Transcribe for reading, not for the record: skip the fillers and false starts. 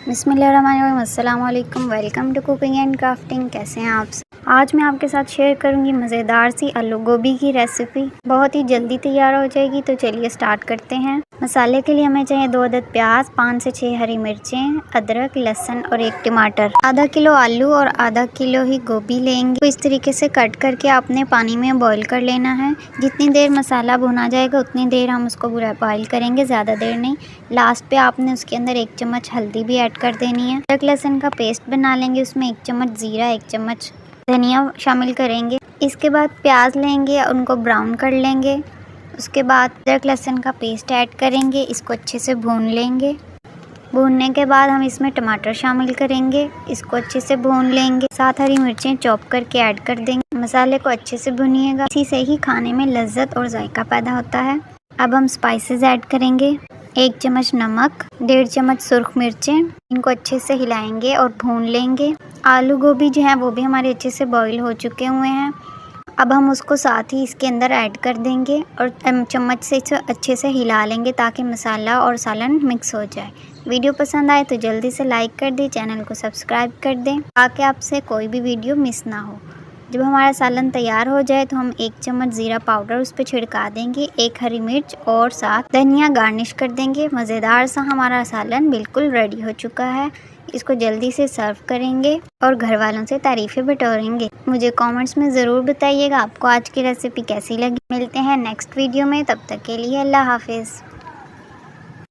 बिस्मिल्लाहिर्रहमानिर्रहीम, अस्सलाम वालेकुम। Welcome to cooking and crafting. कैसे हैं आप? आज मैं आपके साथ शेयर करूंगी मज़ेदार सी आलू गोभी की रेसिपी। बहुत ही जल्दी तैयार हो जाएगी, तो चलिए स्टार्ट करते हैं। मसाले के लिए हमें चाहिए 2 अदद प्याज, 5 से 6 हरी मिर्चें, अदरक, लहसुन और 1 टमाटर। आधा किलो आलू और आधा किलो ही गोभी लेंगे। तो इस तरीके से कट करके आपने पानी में बॉईल कर लेना है। जितनी देर मसाला भुना जाएगा उतनी देर हम उसको बॉईल करेंगे, ज़्यादा देर नहीं। लास्ट पे आपने उसके अंदर 1 चम्मच हल्दी भी ऐड कर देनी है। अदरक लहसुन का पेस्ट बना लेंगे, उसमें 1 चम्मच जीरा, 1 चम्मच धनिया शामिल करेंगे। इसके बाद प्याज लेंगे, उनको ब्राउन कर लेंगे। उसके बाद अदरक लहसुन का पेस्ट ऐड करेंगे, इसको अच्छे से भून लेंगे। भूनने के बाद हम इसमें टमाटर शामिल करेंगे, इसको अच्छे से भून लेंगे। साथ हरी मिर्चें चॉप करके ऐड कर देंगे। मसाले को अच्छे से भुनिएगा, इसी से ही खाने में लज्जत और जायका पैदा होता है। अब हम स्पाइसेस ऐड करेंगे। 1 चम्मच नमक, 1.5 चम्मच सुर्ख मिर्चें। इनको अच्छे से हिलाएंगे और भून लेंगे। आलू गोभी जो है वो भी हमारे अच्छे से बॉईल हो चुके हुए हैं। अब हम उसको साथ ही इसके अंदर ऐड कर देंगे और चम्मच से इसे अच्छे से हिला लेंगे ताकि मसाला और सालन मिक्स हो जाए। वीडियो पसंद आए तो जल्दी से लाइक कर दें, चैनल को सब्सक्राइब कर दें ताकि आपसे कोई भी वीडियो मिस ना हो। जब हमारा सालन तैयार हो जाए तो हम 1 चम्मच ज़ीरा पाउडर उस पर छिड़का देंगे, 1 हरी मिर्च और साथ धनिया गार्निश कर देंगे। मज़ेदार सा हमारा सालन बिल्कुल रेडी हो चुका है। इसको जल्दी से सर्व करेंगे और घर वालों से तारीफ़ें बटोरेंगे। मुझे कमेंट्स में ज़रूर बताइएगा आपको आज की रेसिपी कैसी लगी। मिलते हैं नेक्स्ट वीडियो में, तब तक के लिए अल्लाह हाफिज़।